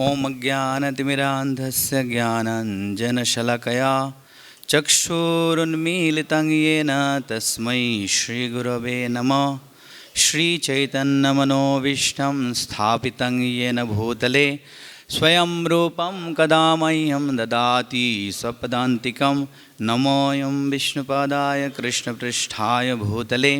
ॐ ज्ञानतिमिरान्धस्य ज्ञानाञ्जनशलाकया चक्षुरुन्मीलितं येन तस्मै श्रीगुरवे नमः। श्रीचैतन्यमनोभीष्टं स्थापितं येन भूतले स्वयं रूपं कदा मह्यं ददाति स्वपदान्तिकं। नमोऽयं विष्णुपादाय कृष्णपृष्ठाय भूतले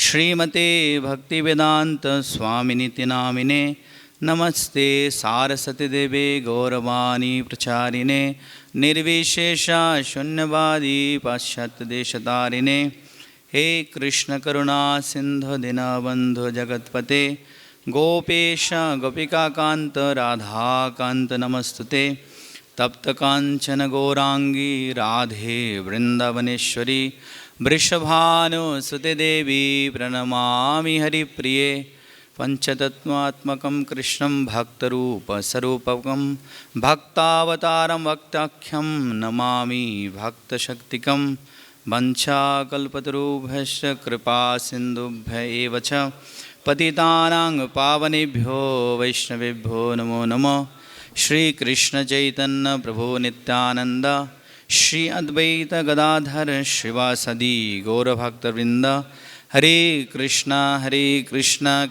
श्रीमते भक्तिवेदान्तस्वामिनिति नामिने। नमस्ते सारस्वतीदेवे गौरवाणी प्रचारिणे निर्विशेषा शून्यवादी पाश्चात्यदेशतारिणे। हे कृष्ण करुणा सिंधु दीनबंधु जगत्पते गोपेश गोपिकाकांत राधाकांत नमस्तुते। तप्त कांचन गौरांगी राधे वृंदावनेश्वरी वृषभानुसुते देवी प्रणमामि हरिप्रिये। पंचतत्त्वात्मकं कृष्णं भक्तरूपस्वरूपकं भक्तावतारं भक्ताख्यं नमामि भक्तशक्तिकं। वंशाकल्पतरुभ्यश्च कृपा सिन्धुभ्य एव च पतितानां पावनेभ्यो वैष्णवेभ्यो नमो नमः। श्रीकृष्ण चैतन्य प्रभु नित्यानंद श्री अद्वैत गदाधर श्रीवासदि गौरभक्तवृंद। हरे कृष्णा कृष्ण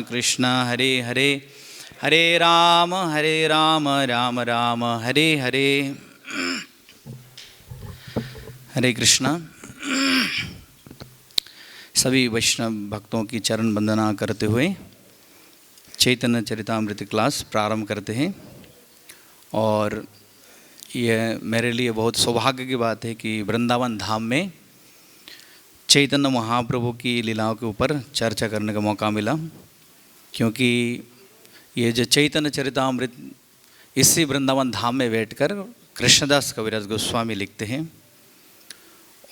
कृष्ण हरे हरे, हरे राम राम राम हरे हरे। हरे कृष्णा। सभी वैष्णव भक्तों की चरण वंदना करते हुए चैतन्य चरितामृत क्लास प्रारंभ करते हैं। और यह मेरे लिए बहुत सौभाग्य की बात है कि वृंदावन धाम में चैतन्य महाप्रभु की लीलाओं के ऊपर चर्चा करने का मौका मिला, क्योंकि ये जो चैतन्य चरितामृत इसी वृंदावन धाम में बैठकर कृष्णदास कविराज गोस्वामी लिखते हैं।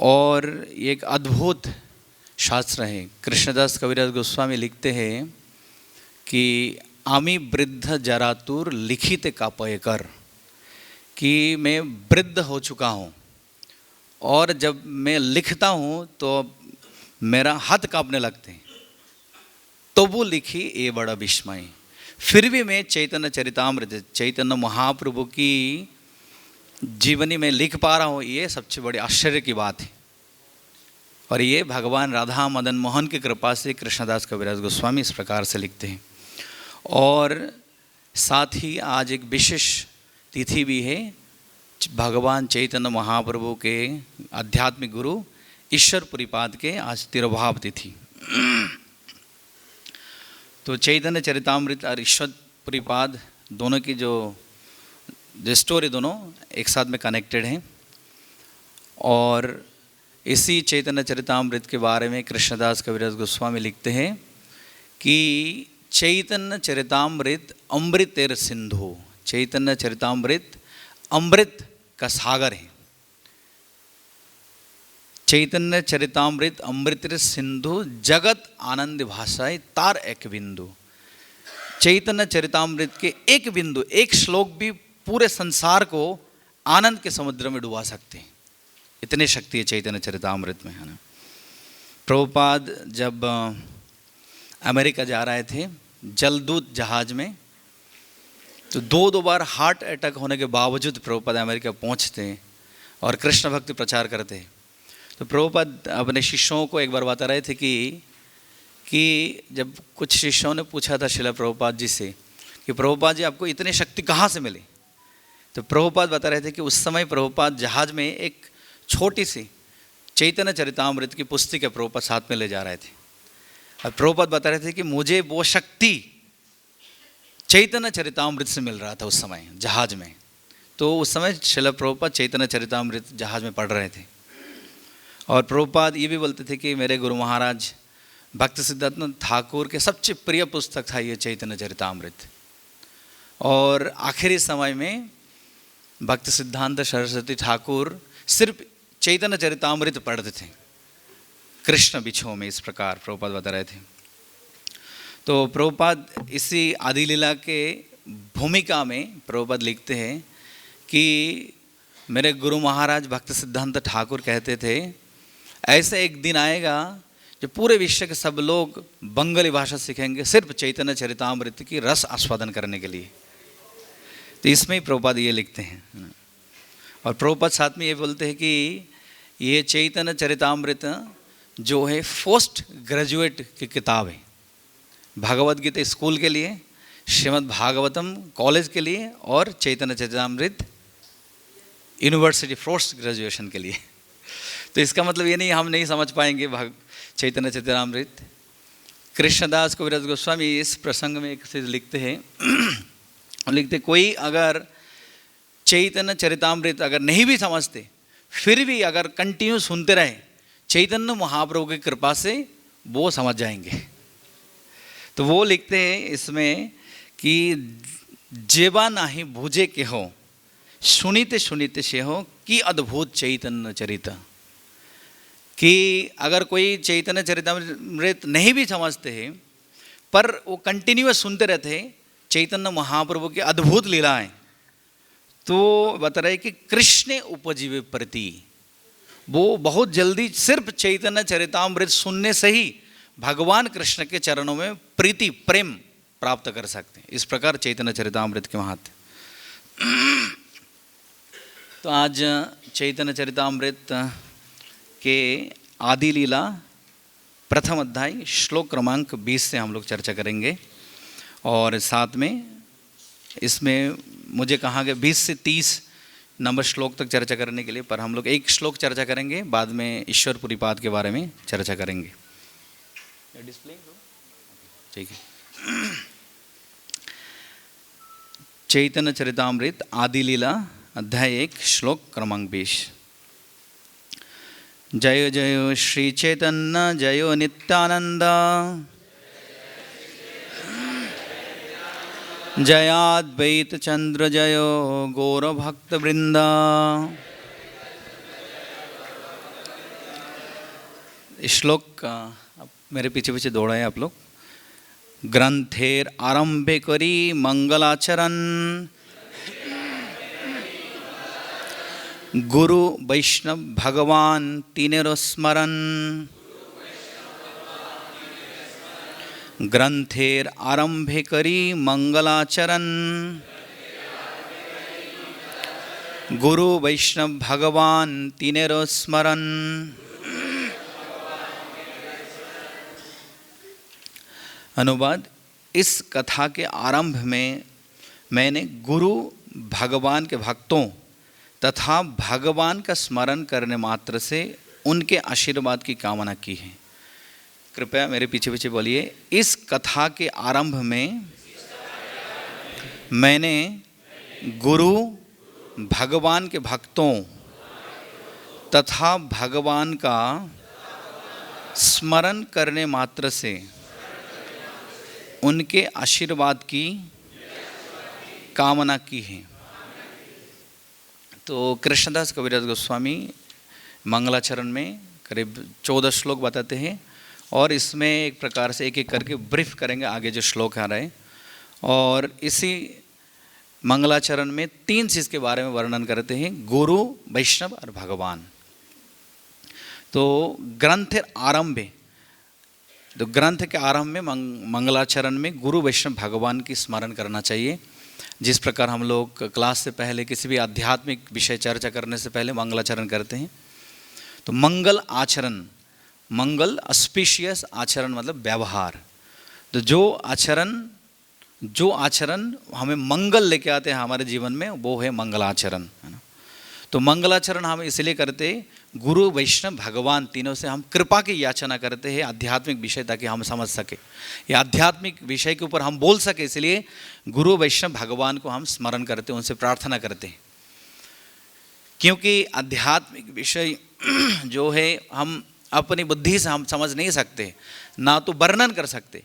और एक अद्भुत शास्त्र है। कृष्णदास कविराज गोस्वामी लिखते हैं कि आमी वृद्ध जरातुर लिखित कापयकर, कि मैं वृद्ध हो चुका हूँ और जब मैं लिखता हूँ तो मेरा हाथ कांपने लगते हैं, तो वो लिखी ये बड़ा विस्मय। फिर भी मैं चैतन्य चरितामृत चैतन्य महाप्रभु की जीवनी में लिख पा रहा हूँ, ये सबसे बड़ी आश्चर्य की बात है। और ये भगवान राधा मदन मोहन की कृपा से कृष्णदास कविराज गोस्वामी इस प्रकार से लिखते हैं। और साथ ही आज एक विशेष तिथि भी है, भगवान चैतन्य महाप्रभु के आध्यात्मिक गुरु ईश्वरपुरीपाद के आज तिरुभाव तिथि। तो चैतन्य चरितामृत और ईश्वरपुरीपाद दोनों की जो स्टोरी दोनों एक साथ में कनेक्टेड हैं। और इसी चैतन्य चरितामृत के बारे में कृष्णदास कविराज गोस्वामी लिखते हैं कि चैतन्य चरितामृत अमृतेर सिंधु, चैतन्य चरितामृत अमृत का सागर है। चैतन्य चरितामृत अमृतेर सिंधु जगत आनंद भाषाएं तार एक बिंदु। चैतन्य चरितामृत के एक बिंदु, एक श्लोक भी पूरे संसार को आनंद के समुद्र में डुबा सकते हैं, इतनी शक्ति है चैतन्य चरितामृत में, है ना। प्रभुपाद जब अमेरिका जा रहे थे जलदूत जहाज में, तो दो बार हार्ट अटैक होने के बावजूद प्रभुपाद अमेरिका पहुंचते हैं और कृष्ण भक्ति प्रचार करते हैं। तो प्रभुपाद अपने शिष्यों को एक बार बता रहे थे कि जब कुछ शिष्यों ने पूछा था शिला प्रभुपाद जी से कि प्रभुपाद जी आपको इतनी शक्ति कहाँ से मिली, तो प्रभुपाद बता रहे थे कि उस समय प्रभुपाद जहाज में एक छोटी सी चैतन्य चरितामृत की पुस्तिका प्रभुपाद साथ में ले जा रहे थे। और प्रभुपाद बता रहे थे कि मुझे वो शक्ति चैतन्य चरितामृत से मिल रहा था उस समय जहाज में। तो उस समय श्रील प्रभुपाद चैतन्य चरितामृत जहाज में पढ़ रहे थे। और प्रभुपाद ये भी बोलते थे कि मेरे गुरु महाराज भक्त सिद्धार्थ ठाकुर के सबसे प्रिय पुस्तक था ये चैतन्य चरितामृत। और आखिरी समय में भक्त सिद्धांत सरस्वती ठाकुर सिर्फ चैतन्य चरितामृत पढ़ते थे कृष्ण बिछो में, इस प्रकार प्रभुपाद बता रहे थे। तो प्रभुपाद इसी आदि लीला के भूमिका में प्रभुपाद लिखते हैं कि मेरे गुरु महाराज भक्त सिद्धांत ठाकुर कहते थे ऐसा एक दिन आएगा जो पूरे विश्व के सब लोग बंगाली भाषा सीखेंगे सिर्फ चैतन्य चरितामृत की रस आस्वादन करने के लिए। तो इसमें ही प्रभुपाद ये लिखते हैं। और प्रभुपाद साथ में ये बोलते हैं कि ये चैतन्य चरितामृत जो है पोस्ट ग्रेजुएट की किताब है, भगवद गीता स्कूल के लिए, श्रीमद् भागवतम कॉलेज के लिए, और चैतन्य चरितामृत यूनिवर्सिटी पोस्ट ग्रेजुएशन के लिए। तो इसका मतलब ये नहीं हम नहीं समझ पाएंगे चैतन्य चरितामृत। कृष्णदास कविराज गोस्वामी इस प्रसंग में एक चीज लिखते हैं, लिखते कोई अगर चैतन्य चरितामृत अगर नहीं भी समझते फिर भी अगर कंटिन्यू सुनते रहे, चैतन्य महाप्रभु की कृपा से वो समझ जाएंगे। तो वो लिखते हैं इसमें कि जेबा नाही भूजे के हो, सुनीते सुनीते से हो कि अद्भुत चैतन्य चरित। कि अगर कोई चैतन्य चरितामृत नहीं भी समझते हैं पर वो कंटिन्यूअस सुनते रहते हैं चैतन्य महाप्रभु की अद्भुत लीलाएं, तो बता रहे कि कृष्ण उपजीवे प्रति, वो बहुत जल्दी सिर्फ चैतन्य चरितामृत सुनने से ही भगवान कृष्ण के चरणों में प्रीति प्रेम प्राप्त कर सकते हैं। इस प्रकार चैतन्य चरितामृत के महत्व। तो आज चैतन्य चरितामृत के आदि लीला प्रथम अध्याय श्लोक क्रमांक 20 से हम लोग चर्चा करेंगे। और साथ में इसमें मुझे कहा गया 20 से 30 नंबर श्लोक तक चर्चा करने के लिए, पर हम लोग एक श्लोक चर्चा करेंगे, बाद में ईश्वर पुरीपाद के बारे में चर्चा करेंगे। डिस्प्ले ठीक है। चैतन्य चरितामृत आदि लीला अध्याय 1 श्लोक क्रमांक 20। जय जय श्री चैतन्य जयो नित्यानंद, जयाद्वैत चंद्र जयो गौर भक्त वृंदा। श्लोक मेरे पीछे पीछे दौड़ा है आप लोग। ग्रंथेर आरंभे करी मंगलाचरण, गुरु वैष्णव भगवान तीनेरो स्मरण। ग्रंथेर आरंभे करी मंगलाचरण, गुरु वैष्णव भगवान तीनेरो स्मरण। अनुवाद। इस कथा के आरंभ में मैंने गुरु भगवान के भक्तों तथा भगवान का स्मरण करने मात्र से उनके आशीर्वाद की कामना की है। कृपया मेरे पीछे पीछे बोलिए। इस कथा के आरंभ में मैंने गुरु भगवान के भक्तों तथा भगवान का स्मरण करने मात्र से उनके आशीर्वाद की कामना की है। तो कृष्णदास कविराज गोस्वामी मंगलाचरण में करीब 14 श्लोक बताते हैं, और इसमें एक प्रकार से एक एक करके ब्रीफ करेंगे आगे जो श्लोक आ रहे हैं। और इसी मंगलाचरण में 3 चीज़ के बारे में वर्णन करते हैं, गुरु वैष्णव और भगवान। तो ग्रंथ आरंभ है, तो ग्रंथ के आरंभ में मंगलाचरण में गुरु वैष्णव भगवान की स्मरण करना चाहिए। जिस प्रकार हम लोग क्लास से पहले किसी भी आध्यात्मिक विषय चर्चा करने से पहले मंगलाचरण करते हैं। तो मंगल आचरण, मंगल ऑस्पिशियस आचरण मतलब व्यवहार। तो जो आचरण हमें मंगल लेके आते हैं हमारे जीवन में, वो है मंगलाचरण, है ना। तो मंगलाचरण हम इसलिए करते, गुरु वैष्णव भगवान तीनों से हम कृपा की याचना करते हैं आध्यात्मिक विषय, ताकि हम समझ सके ये आध्यात्मिक विषय के ऊपर हम बोल सके। इसलिए गुरु वैष्णव भगवान को हम स्मरण करते हैं, उनसे प्रार्थना करते हैं। क्योंकि आध्यात्मिक विषय जो है हम अपनी बुद्धि से हम समझ नहीं सकते, ना तो वर्णन कर सकते।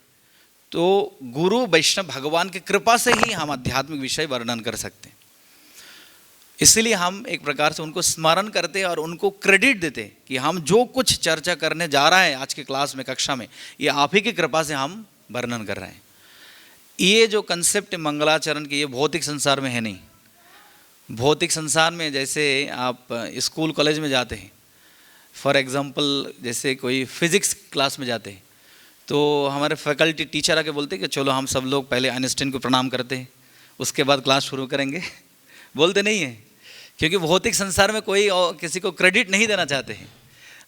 तो गुरु वैष्णव भगवान की कृपा से ही हम आध्यात्मिक विषय वर्णन कर सकते हैं। इसलिए हम एक प्रकार से उनको स्मरण करते और उनको क्रेडिट देते कि हम जो कुछ चर्चा करने जा रहे हैं आज के क्लास में, कक्षा में, ये आप ही की कृपा से हम वर्णन कर रहे हैं। ये जो कंसेप्ट मंगलाचरण की, ये भौतिक संसार में है नहीं। भौतिक संसार में जैसे आप स्कूल कॉलेज में जाते हैं, फॉर एग्जांपल जैसे कोई फिजिक्स क्लास में जाते हैं, तो हमारे फैकल्टी टीचर आके बोलते हैं कि चलो हम सब लोग पहले आइंस्टाइन को प्रणाम करते हैं, उसके बाद क्लास शुरू करेंगे। बोलते नहीं है, क्योंकि भौतिक संसार में कोई और किसी को क्रेडिट नहीं देना चाहते हैं।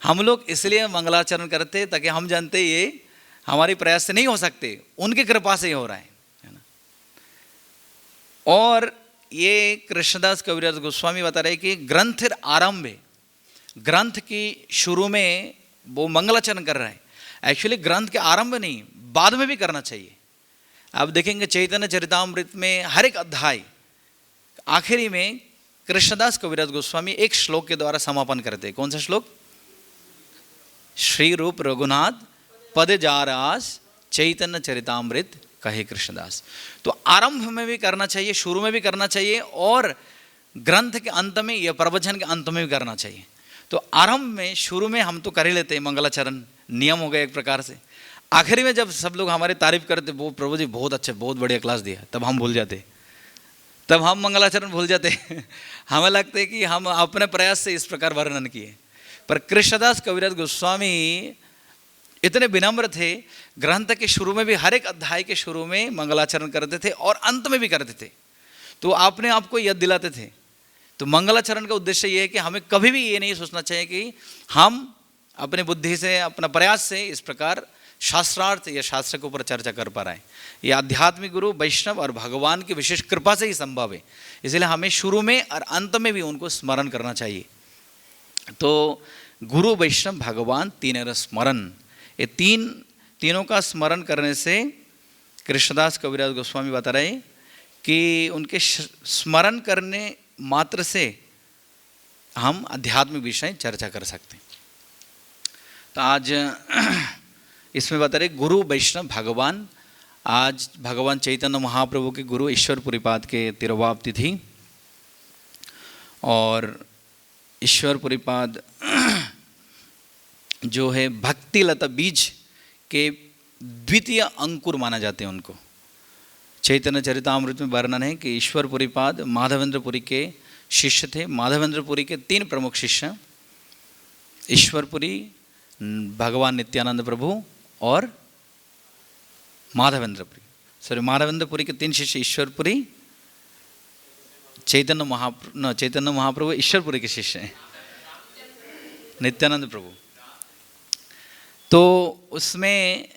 हम लोग इसलिए मंगलाचरण करते हैं ताकि हम जानते ये हमारी प्रयास से नहीं हो सकते, उनकी कृपा से ही हो रहा है ना। और ये कृष्णदास कविराज गोस्वामी बता रहे कि ग्रंथ आरंभ है, ग्रंथ की शुरू में वो मंगलाचरण कर रहा है। एक्चुअली ग्रंथ के आरंभ नहीं, बाद में भी करना चाहिए। आप देखेंगे चैतन्य चरितामृत में हर एक अध्याय आखिरी में कृष्णदास कविराज गोस्वामी एक श्लोक के द्वारा समापन करते हैं। कौन सा श्लोक? श्री रूप रघुनाथ पद जारास चैतन्य चरितामृत कहे कृष्णदास। तो आरंभ में भी करना चाहिए, शुरू में भी करना चाहिए, और ग्रंथ के अंत में या प्रवचन के अंत में भी करना चाहिए। तो आरंभ में, शुरू में हम तो कर ही लेते हैं, मंगलाचरण नियम हो गया एक प्रकार से। आखिरी में जब सब लोग हमारी तारीफ करते, वो प्रभु जी बहुत अच्छे, बहुत बढ़िया क्लास दिया, तब हम भूल जाते, तब हम मंगलाचरण भूल जाते। हमें लगता है कि हम अपने प्रयास से इस प्रकार वर्णन किए। पर कृष्णदास कविराज गोस्वामी इतने विनम्र थे, ग्रंथ के शुरू में भी, हर एक अध्याय के शुरू में मंगलाचरण करते थे और अंत में भी करते थे। तो आपने आपको याद दिलाते थे। तो मंगलाचरण का उद्देश्य ये है कि हमें कभी भी ये नहीं सोचना चाहिए कि हम अपनी बुद्धि से, अपना प्रयास से इस प्रकार शास्त्रार्थ या शास्त्र के ऊपर चर्चा कर पा रहे हैं। ये आध्यात्मिक गुरु, वैष्णव और भगवान की विशेष कृपा से ही संभव है। इसलिए हमें शुरू में और अंत में भी उनको स्मरण करना चाहिए। तो गुरु, वैष्णव, भगवान, तीनों स्मरण, ये तीनों का स्मरण करने से कृष्णदास कविराज गोस्वामी बता रहे कि उनके स्मरण करने मात्र से हम आध्यात्मिक विषय चर्चा कर सकते हैं। तो आज इसमें बता रहे गुरु, वैष्णव, भगवान। आज भगवान चैतन्य महाप्रभु के गुरु ईश्वरपुरीपाद के तिरुभाव तिथि, और ईश्वरपुरीपाद जो है भक्ति लता बीज के द्वितीय अंकुर माना जाते हैं उनको। चैतन्य चरितामृत में वर्णन है कि ईश्वरपुरीपाद माधवेंद्रपुरी के शिष्य थे। माधवेंद्रपुरी के 3 प्रमुख शिष्य, ईश्वरपुरी, भगवान नित्यानंद प्रभु और माधवेंद्रपुरी। माधवेंद्रपुरी के 3 शिष्य, ईश्वरपुरी, चैतन्य महाप्रभु ईश्वरपुरी के शिष्य हैं, नित्यानंद प्रभु। तो उसमें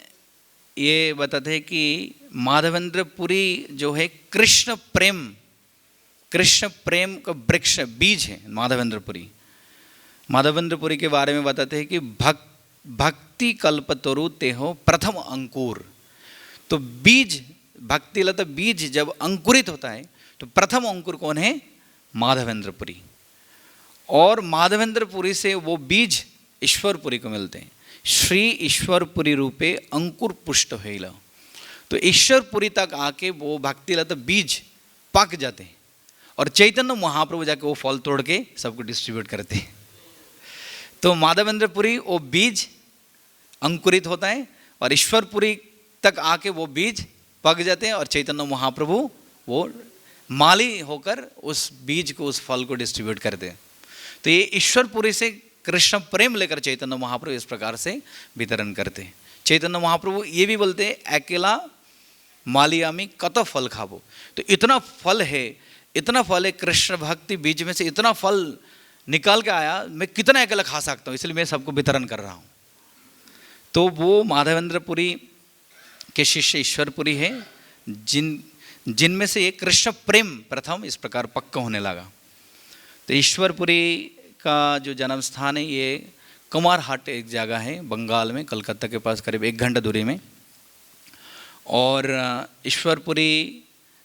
ये बताते हैं कि माधवेंद्रपुरी जो है कृष्ण प्रेम का वृक्ष, बीज है माधवेंद्रपुरी। माधवेंद्रपुरी के बारे में बताते हैं कि भक्ति कल्पतरु तेहो प्रथम अंकुर। तो बीज, भक्ति लता बीज जब अंकुरित होता है तो प्रथम अंकुर कौन है? माधवेंद्रपुरी। और माधवेंद्रपुरी से वो बीज ईश्वरपुरी को मिलते हैं। श्री ईश्वरपुरी रूपे अंकुर पुष्ट होइला। तो ईश्वरपुरी तक आके वो भक्ति लता बीज पक जाते हैं, और चैतन्य महाप्रभु जाके वो फल तोड़ के सबको डिस्ट्रीब्यूट करते हैं। तो माधवेंद्रपुरी वो बीज अंकुरित होता है, और ईश्वरपुरी तक आके वो बीज पक जाते हैं, और चैतन्य महाप्रभु वो माली होकर उस बीज को, उस फल को डिस्ट्रीब्यूट करते हैं। तो ये ईश्वरपुरी से कृष्ण प्रेम लेकर चैतन्य महाप्रभु इस प्रकार से वितरण करते हैं। चैतन्य महाप्रभु ये भी बोलते हैं, अकेला मालियामी कत फल खाबो। तो इतना फल है कृष्ण भक्ति बीज में से, इतना फल निकाल के आया, मैं कितना अकेला खा सकता हूँ, इसलिए मैं सबको वितरण कर रहा हूँ। तो वो माधवेंद्रपुरी के शिष्य ईश्वरपुरी है, जिनमें से एक कृष्ण प्रेम प्रथम इस प्रकार पक्का होने लगा। तो ईश्वरपुरी का जो जन्म स्थान है ये कुमारहाट एक जगह है बंगाल में, कलकत्ता के पास करीब 1 घंटा दूरी में। और ईश्वरपुरी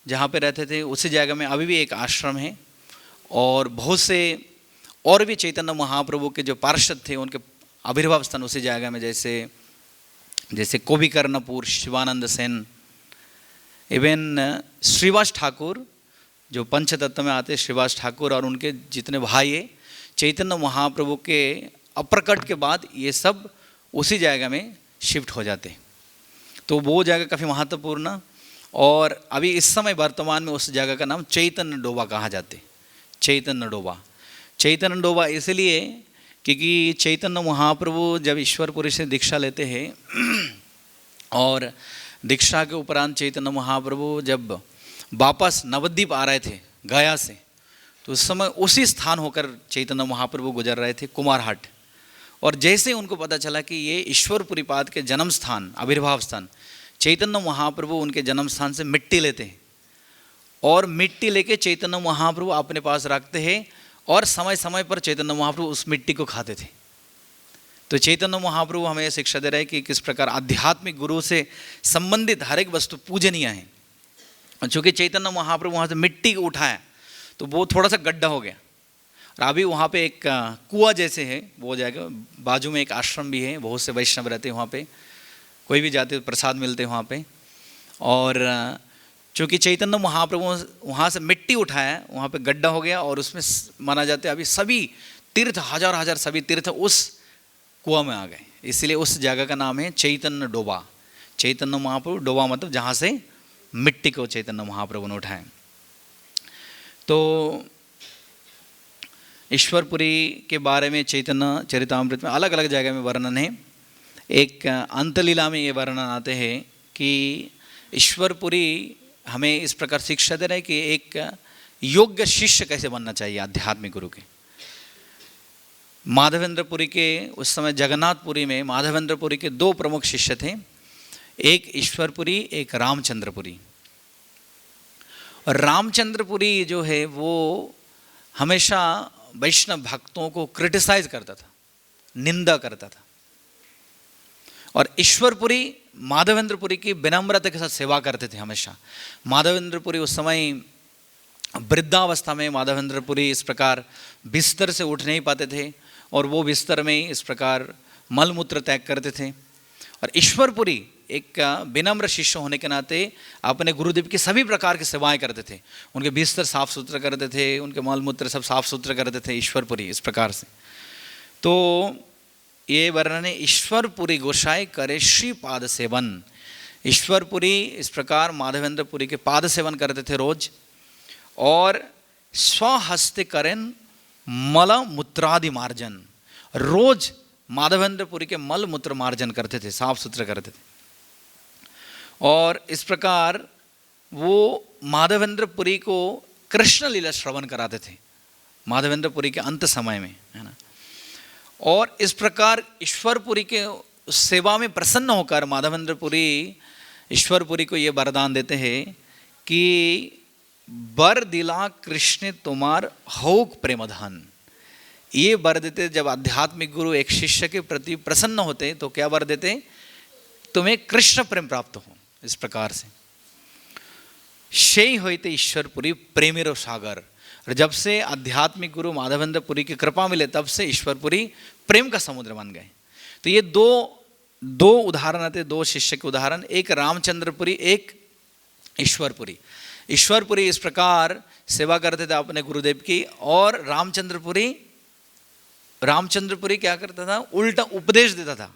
जहाँ पे रहते थे उसी जगह में अभी भी एक आश्रम है, और बहुत से और भी चैतन्य महाप्रभु के जो पार्षद थे उनके आविर्भाव स्थान उसी जगह में, जैसे कोविकर्णपुर, शिवानंद सेन, इवन श्रीवास ठाकुर जो पंचतत्व में आते, श्रीवास ठाकुर और उनके जितने भाई है, चैतन्य महाप्रभु के अप्रकट के बाद ये सब उसी जगह में शिफ्ट हो जाते। तो वो जगह काफ़ी महत्वपूर्ण, और अभी इस समय वर्तमान में उस जगह का नाम चैतन्य डोबा कहा जाते। चैतन्य डोबा इसलिए क्योंकि चैतन्य महाप्रभु जब ईश्वरपुरी से दीक्षा लेते हैं, और दीक्षा के उपरांत चैतन्य महाप्रभु जब वापस नवद्वीप आ रहे थे गया से, तो उस समय उसी स्थान होकर चैतन्य महाप्रभु गुजर रहे थे, कुमारहाट। और जैसे उनको पता चला कि ये ईश्वरपुरी पाद के जन्म स्थान, आविर्भाव स्थान, चैतन्य महाप्रभु उनके जन्म स्थान से मिट्टी लेते हैं और मिट्टी लेके चैतन्य महाप्रभु अपने पास रखते हैं और समय समय पर चैतन्य महाप्रभु उस मिट्टी को खाते थे। तो चैतन्य महाप्रभु हमें शिक्षा दे रहे हैं कि किस प्रकार आध्यात्मिक गुरु से संबंधित हर एक वस्तु पूजनीय है। चूँकि चैतन्य महाप्रभु वहाँ से मिट्टी को उठाया तो वो थोड़ा सा गड्ढा हो गया, और अभी वहाँ पे एक कुआं जैसे है वो हो जाएगा। बाजू में एक आश्रम भी है, बहुत से वैष्णव रहते हैं वहाँ पे, कोई भी जाते प्रसाद मिलते हैं वहाँ पे। और चूँकि चैतन्य महाप्रभु वहाँ से मिट्टी उठाया, वहाँ पे गड्ढा हो गया और उसमें माना जाता है अभी सभी तीर्थ, हजार हजार सभी तीर्थ उस कुआं में आ गए। इसलिए उस जगह का नाम है चैतन्य डोबा। चैतन्य महाप्रभु डोबा मतलब जहाँ से मिट्टी को चैतन्य महाप्रभु ने उठाए। तो ईश्वरपुरी के बारे में चैतन्य चरितामृत में अलग अलग जगह में वर्णन है। एक अंतलीला में ये वर्णन आते हैं कि ईश्वरपुरी हमें इस प्रकार शिक्षा दे रहे हैं कि एक योग्य शिष्य कैसे बनना चाहिए आध्यात्मिक गुरु के। माधवेंद्रपुरी के उस समय जगन्नाथपुरी में माधवेंद्रपुरी के दो प्रमुख शिष्य थे, एक ईश्वरपुरी, एक रामचंद्रपुरी। और रामचंद्रपुरी जो है वो हमेशा वैष्णव भक्तों को क्रिटिसाइज करता था, निंदा करता था। और ईश्वरपुरी माधवेंद्रपुरी की विनम्रता के साथ सेवा करते थे हमेशा। माधवेंद्रपुरी उस समय वृद्धावस्था में माधवेंद्रपुरी इस प्रकार बिस्तर से उठ नहीं पाते थे और वो बिस्तर में इस प्रकार मलमूत्र त्याग करते थे। और ईश्वरपुरी एक विनम्र शिष्य होने के नाते अपने गुरुदेव की सभी प्रकार की सेवाएं करते थे, उनके बिस्तर साफ सुथरा करते थे, उनके मलमूत्र सब साफ सुथरा करते थे ईश्वरपुरी इस प्रकार से। तो ये वर्णन है ईश्वरपुरी गोसाई करे श्री पाद सेवन। ईश्वरपुरी इस प्रकार माधवेंद्रपुरी के पाद सेवन करते थे रोज, और स्वहस्ते करें मल मूत्रादि मार्जन। रोज माधवेंद्रपुरी के मल मूत्र मार्जन करते थे, साफ सुथरा करते थे। और इस प्रकार वो माधवेंद्रपुरी को कृष्ण लीला श्रवण कराते थे माधवेंद्रपुरी के अंत समय में, है ना। और इस प्रकार ईश्वरपुरी के सेवा में प्रसन्न होकर माधवेंद्रपुरी ईश्वरपुरी को ये वरदान देते हैं कि वर दिला कृष्ण तुम्हार होक प्रेमधन। ये वर देते जब आध्यात्मिक गुरु एक शिष्य के प्रति प्रसन्न होते तो क्या वर देते, तुम्हें कृष्ण प्रेम प्राप्त हो। इस प्रकार से शेई होते ईश्वरपुरी प्रेमेरो सागर। और जब से आध्यात्मिक गुरु माधवेंद्रपुरी की कृपा मिले तब से ईश्वरपुरी प्रेम का समुद्र बन गए। तो ये दो उदाहरण आते, दो शिष्य के उदाहरण, एक रामचंद्रपुरी, एक ईश्वरपुरी। ईश्वरपुरी इस प्रकार सेवा करते थे अपने गुरुदेव की, और रामचंद्रपुरी क्या करता था, उल्टा उपदेश देता था।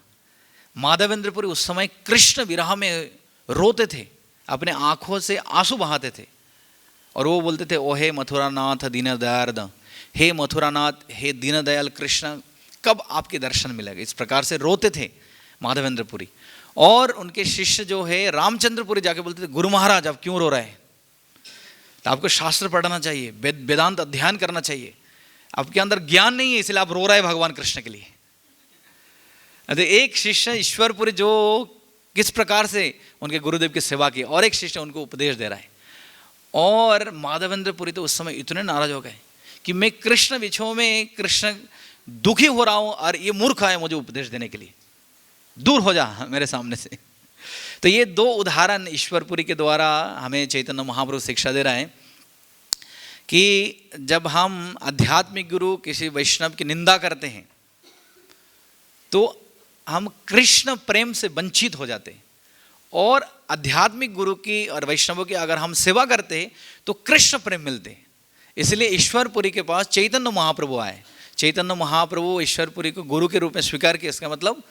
माधवेंद्रपुरी उस समय कृष्ण विरह में रोते थे, अपने आंखों से आंसू बहाते थे, और वो बोलते थे, ओ हे मथुरानाथ दीन दयार्द, हे मथुरानाथ, हे दीन दयाल कृष्ण, कब आपके दर्शन मिलेगा। इस प्रकार से रोते थे माधवेंद्रपुरी। और उनके शिष्य जो है रामचंद्रपुरी जाके बोलते थे, गुरु महाराज आप क्यों रो रहे हैं, तो आपको शास्त्र पढ़ना चाहिए, वेदांत अध्ययन करना चाहिए, आपके अंदर ज्ञान नहीं है इसलिए आप रो रहे हैं भगवान कृष्ण के लिए। एक शिष्य ईश्वरपुरी जो किस प्रकार से उनके गुरुदेव की सेवा की, और एक शिष्य उनको उपदेश दे रहा है। और माधवेंद्रपुरी तो उस समय इतने नाराज हो गए कि मैं कृष्ण विछो में कृष्ण दुखी हो रहा हूँ और ये मूर्ख है मुझे उपदेश देने के लिए, दूर हो जा मेरे सामने से। तो ये दो उदाहरण ईश्वरपुरी के द्वारा हमें चैतन्य महाप्रभु शिक्षा दे रहे हैं कि जब हम आध्यात्मिक गुरु किसी वैष्णव की निंदा करते हैं तो हम कृष्ण प्रेम से वंचित हो जाते हैं, और आध्यात्मिक गुरु की और वैष्णवों की अगर हम सेवा करते हैं तो कृष्ण प्रेम मिलते हैं। इसलिए ईश्वरपुरी के पास चैतन्य महाप्रभु आए। चैतन्य महाप्रभु ईश्वरपुरी को गुरु के रूप में स्वीकार किया, इसका मतलब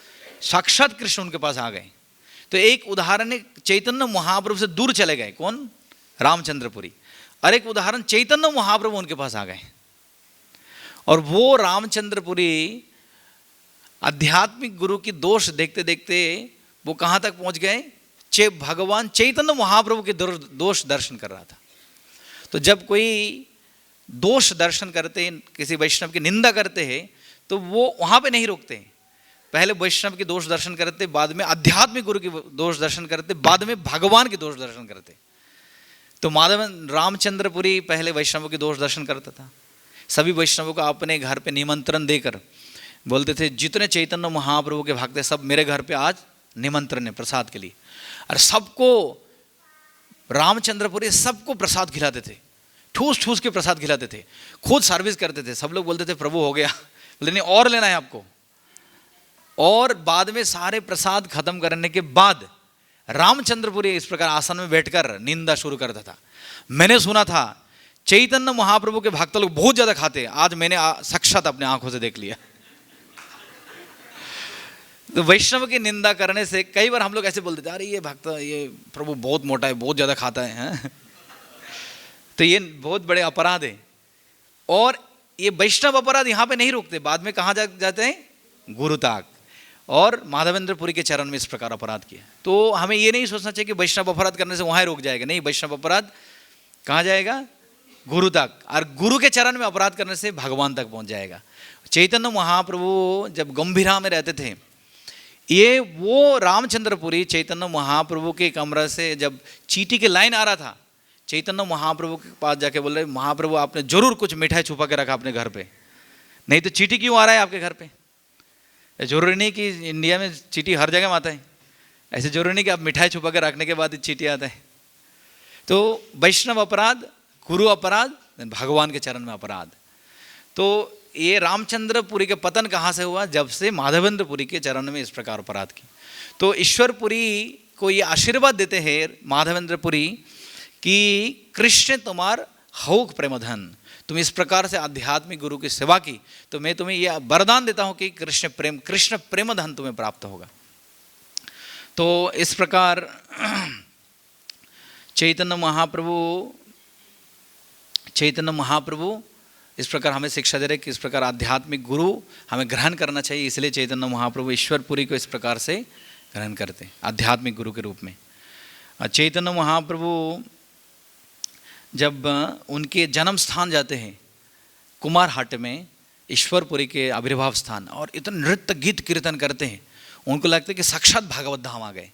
साक्षात कृष्ण उनके पास आ गए। तो एक उदाहरण है चैतन्य महाप्रभु से दूर चले गए, कौन, रामचंद्रपुरी। और एक उदाहरण चैतन्य महाप्रभु उनके पास आ गए, और वो रामचंद्रपुरी आध्यात्मिक गुरु की दोष देखते देखते वो कहाँ तक पहुँच गए, भगवान चैतन्य महाप्रभु के दोष दर्शन कर रहा था। तो जब कोई दोष दर्शन करते, किसी वैष्णव की निंदा करते हैं, तो वो वहाँ पे नहीं रोकते। पहले वैष्णव के दोष दर्शन करते, बाद में आध्यात्मिक गुरु के दोष दर्शन करते, बाद में भगवान के दोष दर्शन करते। तो माधवन रामचंद्रपुरी पहले वैष्णवों के दोष दर्शन करता था। सभी वैष्णवों को अपने घर पे निमंत्रण देकर बोलते थे, जितने चैतन्य महाप्रभु के भक्त हैं सब मेरे घर पे आज निमंत्रण है प्रसाद के लिए। और सबको रामचंद्रपुरी सबको प्रसाद खिलाते थे, ठूस ठूस के प्रसाद खिलाते थे, खुद सर्विस करते थे। सब लोग बोलते थे प्रभु हो गया, बोले नहीं और लेना है आपको। और बाद में सारे प्रसाद खत्म करने के बाद रामचंद्रपुरी इस प्रकार आसन में बैठकर निंदा शुरू करता था। मैंने सुना था चैतन्य महाप्रभु के भक्त लोग बहुत ज्यादा खाते हैं, आज मैंने साक्षात अपने आंखों से देख लिया। तो वैष्णव की निंदा करने से कई बार हम लोग ऐसे बोलते थे, अरे ये भक्त, ये प्रभु बहुत मोटा है, बहुत ज्यादा खाता है। तो ये बहुत बड़े अपराध है। और ये वैष्णव अपराध यहाँ पे नहीं रुकते, बाद में कहाँ जाते हैं, गुरु तक। और माधवेंद्रपुरी के चरण में इस प्रकार अपराध किया। तो हमें ये नहीं सोचना चाहिए कि वैष्णव अपराध करने से वहाँ रुक जाएगा, नहीं, वैष्णव अपराध कहाँ जाएगा, गुरु तक। और गुरु के चरण में अपराध करने से भगवान तक पहुँच जाएगा। चैतन्य महाप्रभु जब गंभीरा में रहते थे, ये वो रामचंद्रपुरी चैतन्य महाप्रभु के कमरा से जब चीटी की लाइन आ रहा था, चैतन्य महाप्रभु के पास जाके बोल रहे, महाप्रभु आपने जरूर कुछ मिठाई छुपा के रखा अपने घर पे, नहीं तो चीटी क्यों आ रहा है आपके घर पे। जरूरी नहीं कि इंडिया में चीटी हर जगह आता है, ऐसे जरूरी नहीं कि आप मिठाई छुपा के रखने के बाद चीटी आता है। तो वैष्णव अपराध, गुरु अपराध, भगवान के चरण में अपराध। तो ये रामचंद्रपुरी के पतन कहाँ से हुआ, जब से माधवेंद्रपुरी के चरण में इस प्रकार अपराध की। तो ईश्वरपुरी को ये आशीर्वाद देते हैं माधवेंद्रपुरी कि कृष्ण तुम्हार हौक प्रेमधन, तुम इस प्रकार से आध्यात्मिक गुरु की सेवा की, तो मैं तुम्हें यह वरदान देता हूँ कि कृष्ण प्रेम धन तुम्हें प्राप्त होगा। तो इस प्रकार चैतन्य महाप्रभु इस प्रकार हमें शिक्षा दे रहे कि इस प्रकार आध्यात्मिक गुरु हमें ग्रहण करना चाहिए। इसलिए चैतन्य महाप्रभु ईश्वरपुरी को इस प्रकार से ग्रहण करते आध्यात्मिक गुरु के रूप में। चैतन्य महाप्रभु जब उनके जन्म स्थान जाते हैं कुमारहट्ट में, ईश्वरपुरी के आविर्भाव स्थान, और इतना नृत्य गीत कीर्तन करते हैं, उनको लगता है कि साक्षात भागवत धाम आ गए।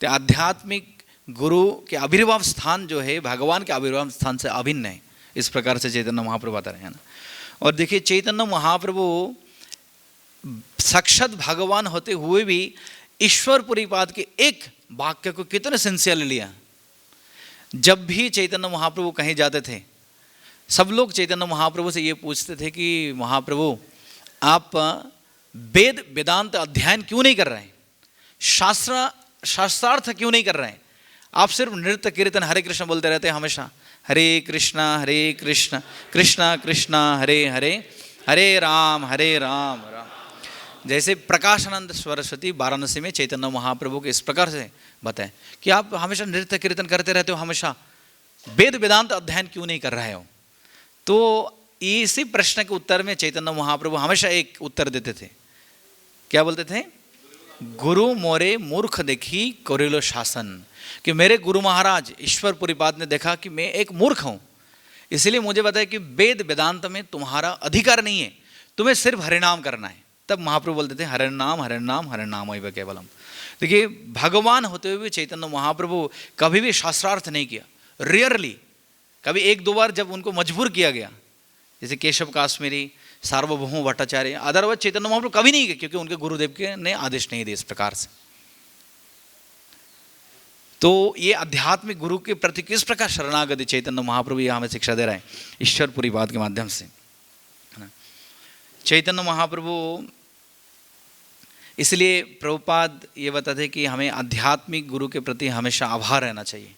तो आध्यात्मिक गुरु के आविर्भाव स्थान जो है भगवान के आविर्भाव स्थान से अभिन्न है। इस प्रकार से चैतन्य महाप्रभु बता रहे हैं ना। और देखिए चैतन्य महाप्रभु साक्षात भगवान होते हुए भी ईश्वरपुरी पाद के एक वाक्य को कितने सिंसियरली लिया। जब भी चैतन्य महाप्रभु कहीं जाते थे, सब लोग चैतन्य महाप्रभु से ये पूछते थे कि महाप्रभु आप वेद वेदांत अध्ययन क्यों नहीं कर रहे हैं, शास्त्रार्थ क्यों नहीं कर रहे हैं, आप सिर्फ नृत्य कीर्तन हरे कृष्ण बोलते रहते हैं हमेशा, हरे कृष्णा कृष्णा कृष्णा हरे हरे, हरे राम राम। जैसे प्रकाशानंद सरस्वती वाराणसी में चैतन्य महाप्रभु के इस प्रकार से बताएं कि आप हमेशा नृत्य कीर्तन करते रहते हो, हमेशा वेद वेदांत अध्ययन क्यों नहीं कर रहे हो। तो इसी प्रश्न के उत्तर में चैतन्य महाप्रभु हमेशा एक उत्तर देते थे, क्या बोलते थे, गुरु मोरे मूर्ख देखी करेलो शासन, कि मेरे गुरु महाराज ईश्वरपुरी पाद ने देखा कि मैं एक मूर्ख हूँ, इसलिए मुझे बताया कि वेद वेदांत में तुम्हारा अधिकार नहीं है, तुम्हें सिर्फ हरिनाम करना है। तब महाप्रभु बोलते थे हरे नाम एवं केवलम। देखिए भगवान होते हुए चैतन्य महाप्रभु कभी भी शास्त्रार्थ नहीं किया, रेयरली, कभी एक दो बार जब उनको मजबूर किया गया, जैसे केशव काश्मीरी, सार्वभौम भट्टाचार्य, अदरवाइज चैतन्य महाप्रभु कभी नहीं किया, क्योंकि उनके गुरुदेव के ने आदेश नहीं दिए इस प्रकार से। तो ये आध्यात्मिक गुरु के प्रति किस प्रकार शरणागति चैतन्य महाप्रभु ये हमें शिक्षा दे रहे हैं ईश्वरपुरी बात के माध्यम से। चैतन्य महाप्रभु इसलिए प्रभुपाद ये बताते कि हमें आध्यात्मिक गुरु के प्रति हमेशा आभार रहना चाहिए।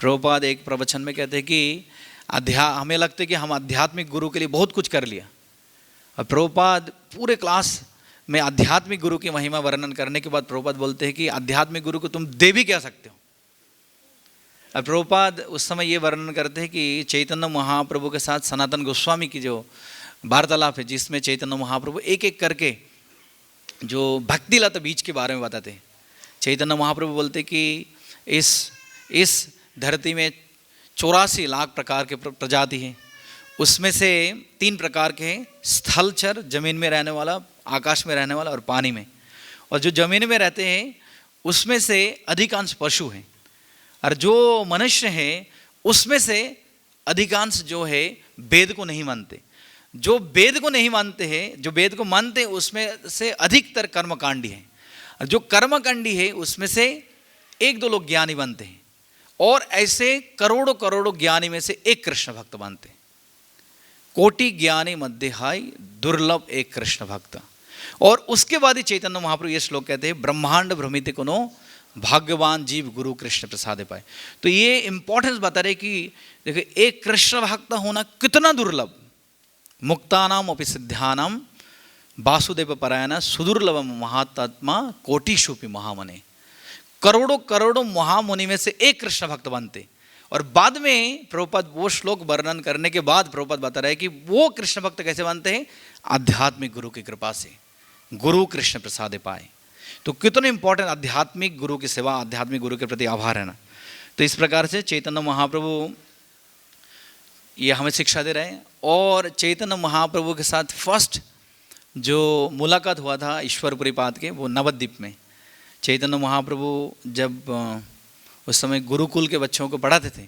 प्रभुपाद एक प्रवचन में कहते हैं कि हमें लगता है कि हम आध्यात्मिक गुरु के लिए बहुत कुछ कर लिया, और प्रभुपाद पूरे क्लास में आध्यात्मिक गुरु की महिमा वर्णन करने के बाद प्रभुपाद बोलते हैं कि आध्यात्मिक गुरु को तुम दे भी क्या सकते हो। और प्रभुपाद उस समय ये वर्णन करते हैं कि चैतन्य महाप्रभु के साथ सनातन गोस्वामी की जो वार्तालाप है, जिसमें चैतन्य महाप्रभु एक एक करके जो भक्ति लता बीज के बारे में बताते हैं। चैतन्य महाप्रभु बोलते कि इस धरती में 84 लाख प्रकार के प्रजाति हैं। उसमें से 3 प्रकार के हैं, स्थलचर जमीन में रहने वाला, आकाश में रहने वाला और पानी में। और जो जमीन में रहते हैं उसमें से अधिकांश पशु हैं, और जो मनुष्य हैं उसमें से अधिकांश जो है वेद को नहीं मानते। जो वेद को नहीं मानते हैं, जो वेद को मानते हैं उसमें से अधिकतर कर्मकांडी हैं, और जो कर्मकांडी है उसमें से 1-2 लोग ज्ञानी बनते हैं, और ऐसे करोड़ों करोड़ों ज्ञानी में से एक कृष्ण भक्त बनते हैं। कोटि ज्ञानी मध्य हाय दुर्लभ एक कृष्ण भक्त। और उसके बाद ही चैतन्य महाप्रभु ये श्लोक कहते हैं, ब्रह्मांड भ्रमित कोनो भाग्यवान जीव गुरु कृष्ण प्रसाद पाए। तो ये इंपॉर्टेंस बता रहे कि देखिए एक कृष्ण भक्त होना कितना दुर्लभ। मुक्तानाम अपि सिद्ध्यानाम वासुदेव परायण सुदुर्लभ महात्मा कोटिशुपि महामने। करोड़ों करोड़ों महामुनि में से एक कृष्ण भक्त बनते। और बाद में प्रभुपाद वो श्लोक वर्णन करने के बाद प्रभुपाद बता रहे हैं कि वो कृष्ण भक्त कैसे बनते हैं, आध्यात्मिक गुरु की कृपा से, गुरु कृष्ण प्रसाद पाए। तो कितने इंपॉर्टेंट आध्यात्मिक गुरु की सेवा, आध्यात्मिक गुरु के प्रति आभार है ना। तो इस प्रकार से चैतन्य महाप्रभु ये हमें शिक्षा दे रहे हैं। और चैतन्य महाप्रभु के साथ फर्स्ट जो मुलाकात हुआ था ईश्वरपुरीपाद के, वो नवद्वीप में। चैतन्य महाप्रभु जब उस समय गुरुकुल के बच्चों को पढ़ाते थे,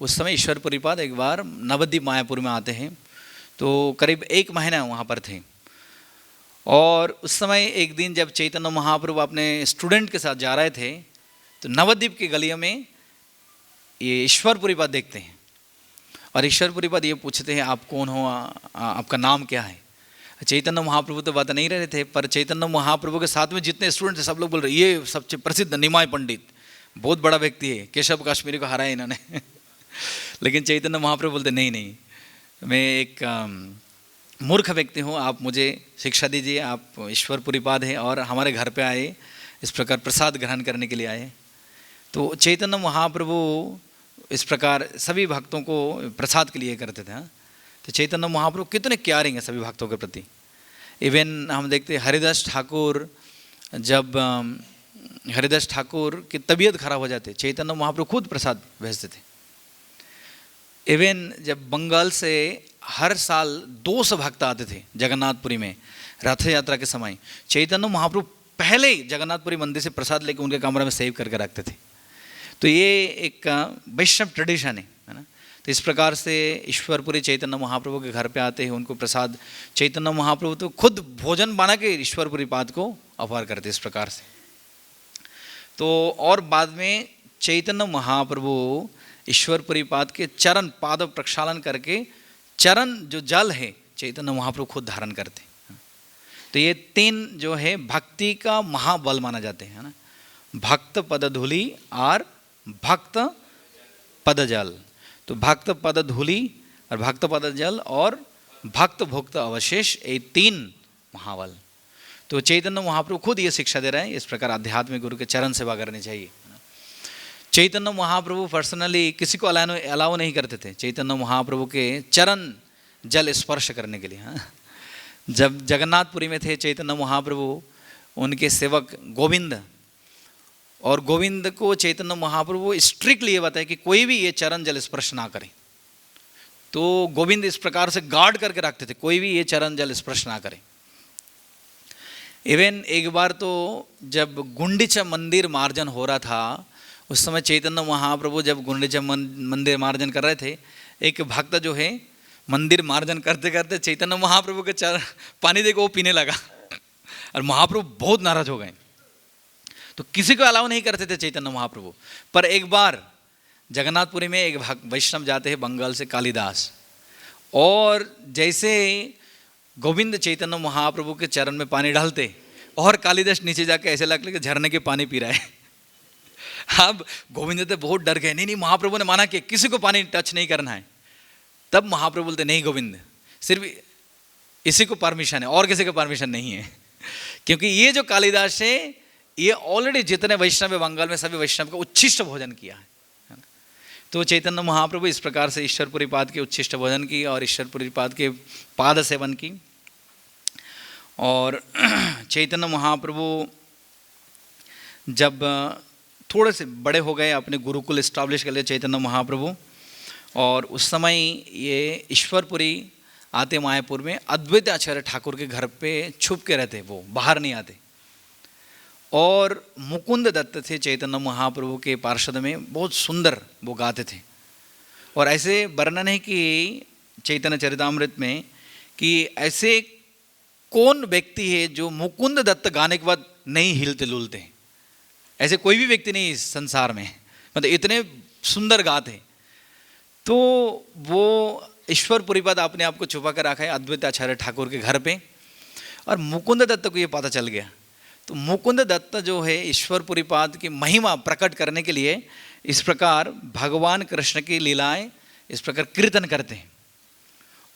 उस समय ईश्वरपुरीपाद एक बार नवद्वीप मायापुर में आते हैं। तो करीब 1 महीना वहाँ पर थे। और उस समय एक दिन जब चैतन्य महाप्रभु अपने स्टूडेंट के साथ जा रहे थे, तो नवद्वीप की गलियों में ये ईश्वरपुरीपाद देखते हैं। और ईश्वरपुरीपाद ये पूछते हैं, आप कौन हो, आपका नाम क्या है। चैतन्य महाप्रभु तो बात नहीं रहे थे, पर चैतन्य महाप्रभु के साथ में जितने स्टूडेंट थे सब लोग बोल रहे ये सबसे प्रसिद्ध निमाय पंडित, बहुत बड़ा व्यक्ति है, केशव कश्मीरी को हराया इन्होंने। लेकिन चैतन्य महाप्रभु बोलते नहीं नहीं, मैं एक मूर्ख व्यक्ति हूँ, आप मुझे शिक्षा दीजिए। आप ईश्वरपुरीपाद हैं और हमारे घर पे आए, इस प्रकार प्रसाद ग्रहण करने के लिए आए। तो चैतन्य महाप्रभु इस प्रकार सभी भक्तों को प्रसाद के लिए करते थे। तो चैतन्य महाप्रभु कितने केयरिंग है सभी भक्तों के प्रति। इवन हम देखते हैं हरिदास ठाकुर, जब हरिदास ठाकुर की तबीयत खराब हो जाती, चैतन्य महाप्रभु खुद प्रसाद भेजते थे। इवन जब बंगाल से हर साल 200 भक्त आते थे जगन्नाथपुरी में रथ यात्रा के समय, चैतन्य महाप्रभु पहले जगन्नाथपुरी मंदिर से प्रसाद लेकर उनके कमरे में सेव करके रखते थे। तो ये एक वैष्णव ट्रेडिशन है ना। तो इस प्रकार से ईश्वरपुरी चैतन्य महाप्रभु के घर पे आते हैं, उनको प्रसाद, चैतन्य महाप्रभु तो खुद भोजन बना के ईश्वरपुरीपाद को अपार करते इस प्रकार से। तो और बाद में चैतन्य महाप्रभु ईश्वरपुरीपाद के चरण पाद प्रक्षालन करके चरण जो जल है चैतन्य महाप्रभु खुद धारण करते। तो ये 3 जो है भक्ति का महाबल माना जाते हैं ना, भक्त पद धूलि और भक्त पद जल। तो भक्त पद धूलि और भक्त पद जल और भक्त भुक्त अवशेष, ये 3 महाबल। तो चैतन्य महाप्रभु खुद ये शिक्षा दे रहे हैं, इस प्रकार आध्यात्मिक गुरु के चरण सेवा करनी चाहिए। चैतन्य महाप्रभु पर्सनली किसी को अलाउ नहीं करते थे चैतन्य महाप्रभु के चरण जल स्पर्श करने के लिए। जब जगन्नाथपुरी में थे चैतन्य महाप्रभु, उनके सेवक गोविंद, और गोविंद को चैतन्य महाप्रभु स्ट्रिक्टली ये बताया कि कोई भी ये चरण जल स्पर्श ना करे। तो गोविंद इस प्रकार से गार्ड करके रखते थे, कोई भी ये चरण जल स्पर्श ना करे। इवन एक बार तो जब गुंडीचा मंदिर मार्जन हो रहा था, उस समय चैतन्य महाप्रभु जब गुंडीचा मंदिर मार्जन कर रहे थे, एक भक्त जो है मंदिर मार्जन करते करते चैतन्य महाप्रभु के चरण पानी देखो वो पीने लगा, और महाप्रभु बहुत नाराज हो गए। तो किसी को अलाउ नहीं करते थे चैतन्य महाप्रभु। पर एक बार जगन्नाथपुरी में एक वैष्णव जाते हैं बंगाल से, कालिदास, और जैसे गोविंद चैतन्य महाप्रभु के चरण में पानी डालते और कालिदास नीचे जाके ऐसे लग कि झरने के पानी पी रहा है। अब गोविंद तो बहुत डर गए, नहीं नहीं महाप्रभु ने माना कि किसी को पानी टच नहीं करना है। तब महाप्रभु बोलते नहीं गोविंद, सिर्फ इसी को परमिशन है और किसी को परमिशन नहीं है, क्योंकि ये जो कालिदास है ये ऑलरेडी जितने वैष्णव बंगाल में सभी वैष्णव का उच्छिष्ट भोजन किया है। तो चैतन्य महाप्रभु इस प्रकार से ईश्वरपुरीपाद के उच्छिष्ट भोजन की और ईश्वरपुरीपाद के पाद सेवन की। और चैतन्य महाप्रभु जब थोड़े से बड़े हो गए, अपने गुरुकुल इस्टाब्लिश कर लिए चैतन्य महाप्रभु, और उस समय ये ईश्वरपुरी आते मायापुर में अद्वैत आचार्य ठाकुर के घर पे छुप के रहते, वो बाहर नहीं आते। और मुकुंद दत्त थे चैतन्य महाप्रभु के पार्षद में, बहुत सुंदर वो गाते थे। और ऐसे वर्णन है कि चैतन्य चरितामृत में कि ऐसे कौन व्यक्ति है जो मुकुंद दत्त गाने के बाद नहीं हिलते डुलते, ऐसे कोई भी व्यक्ति नहीं इस संसार में, मतलब इतने सुंदर गाते। तो वो ईश्वरपुरीपद अपने आप को छुपा कर रखा है अद्वैत आचार्य ठाकुर के घर पे। और मुकुंद दत्त को ये पता चल गया, तो मुकुंद दत्त जो है ईश्वरपुरीपाद की महिमा प्रकट करने के लिए इस प्रकार भगवान कृष्ण की लीलाएं इस प्रकार कीर्तन करते हैं।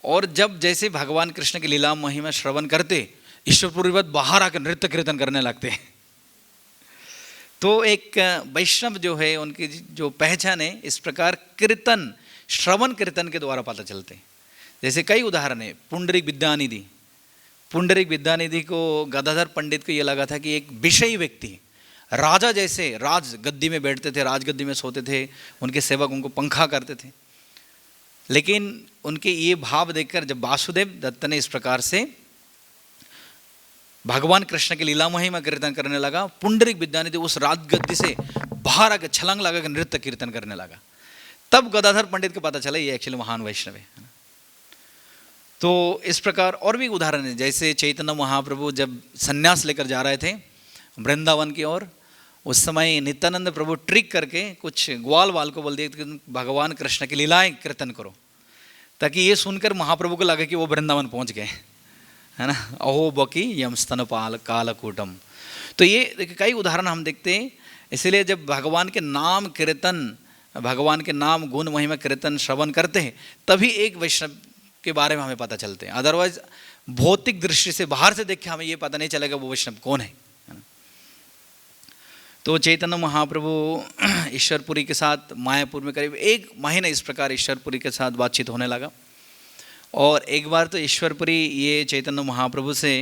और जब जैसे भगवान कृष्ण की लीला महिमा श्रवण करते, ईश्वरपुरीपाद बाहर आकर नृत्य कीर्तन करने लगते हैं। तो एक वैष्णव जो है उनकी जो पहचान है इस प्रकार कीर्तन, श्रवण कीर्तन के द्वारा पता चलते हैं। जैसे कई उदाहरण है, पुंडरीक विद्यानिधि, पुंडरीक विद्यानिधि को गदाधर पंडित को ये लगा था कि एक विषयी व्यक्ति, राजा जैसे राज गद्दी में बैठते थे, राजगद्दी में सोते थे, उनके सेवक उनको पंखा करते थे। लेकिन उनके ये भाव देखकर जब वासुदेव दत्त ने इस प्रकार से भगवान कृष्ण की लीला महिमा कीर्तन करने लगा, पुंडरीक विद्यानिधि उस राजगद्दी से बाहर आकर छलांग लगाकर नृत्य कीर्तन करने लगा। तब गदाधर पंडित को पता चला ये एक्चुअली महान वैष्णव है। तो इस प्रकार और भी उदाहरण है, जैसे चैतन्य महाप्रभु जब संन्यास लेकर जा रहे थे वृंदावन की ओर, उस समय नित्यानंद प्रभु ट्रिक करके कुछ ग्वाल वाल को बोल दिया कि तुम भगवान कृष्ण की लीलाएं कीर्तन करो, ताकि ये सुनकर महाप्रभु को लगे कि वो वृंदावन पहुंच गए, है ना। अहो बकी यम स्तनपाल कालकूटम। तो ये कई उदाहरण हम देखते हैं। इसलिए जब भगवान के नाम कीर्तन, भगवान के नाम गुण महिमा कीर्तन श्रवण करते हैं, तभी एक वैष्णव के बारे में हमें पता चलते हैं। अदरवाइज भौतिक दृष्टि से बाहर से देख के हमें ये पता नहीं चलेगा वो वैष्णव कौन है ना। तो चैतन्य महाप्रभु ईश्वरपुरी के साथ मायापुर में करीब 1 महीना इस प्रकार ईश्वरपुरी के साथ बातचीत होने लगा। और एक बार तो ईश्वरपुरी ये चैतन्य महाप्रभु से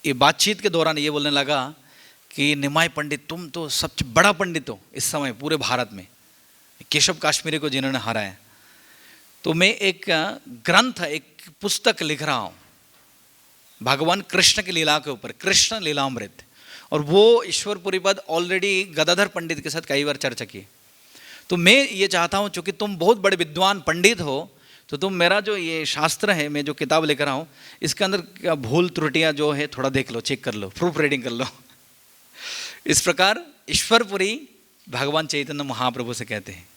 ये बातचीत के दौरान ये बोलने लगा कि निमाय पंडित, तुम तो सबसे बड़ा पंडित हो इस समय पूरे भारत में, केशव काश्मीरी को जिन्होंने हराया। तो मैं एक ग्रंथ, एक पुस्तक लिख रहा हूँ भगवान कृष्ण की लीला के ऊपर, कृष्ण लीलामृत। और वो ईश्वरपुरीपद ऑलरेडी गदाधर पंडित के साथ कई बार चर्चा की। तो मैं ये चाहता हूँ, चूँकि तुम बहुत बड़े विद्वान पंडित हो, तो तुम मेरा जो ये शास्त्र है, मैं जो किताब लेकर रहा हूँ, इसके अंदर क्या भूल त्रुटियाँ जो है थोड़ा देख लो, चेक कर लो, प्रूफ रीडिंग कर लो। इस प्रकार ईश्वरपुरी भगवान चैतन्य महाप्रभु से कहते हैं।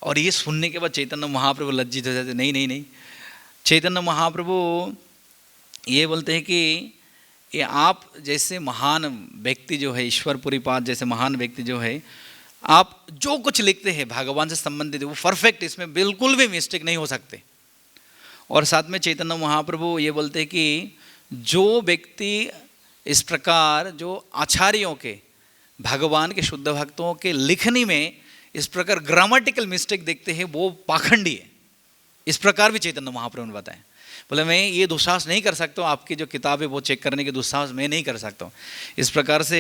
और ये सुनने के बाद चैतन्य महाप्रभु लज्जित हो जाते, नहीं नहीं नहीं। चैतन्य महाप्रभु ये बोलते हैं कि ये आप जैसे महान व्यक्ति जो है, ईश्वरपुरीपाद जैसे महान व्यक्ति जो है, आप जो कुछ लिखते हैं भगवान से संबंधित वो परफेक्ट, इसमें बिल्कुल भी मिस्टेक नहीं हो सकते। और साथ में चैतन्य महाप्रभु ये बोलते हैं कि जो व्यक्ति इस प्रकार जो आचार्यों के, भगवान के शुद्ध भक्तों के लिखनी में इस प्रकार ग्रामेटिकल मिस्टेक देखते हैं वो पाखंडी है। इस प्रकार भी चैतन्य महाप्रभु ने बताया। बोले मैं ये दुस्साहस नहीं कर सकता हूँ, आपकी जो किताब है वो चेक करने के दुस्साहस मैं नहीं कर सकता हूँ। इस प्रकार से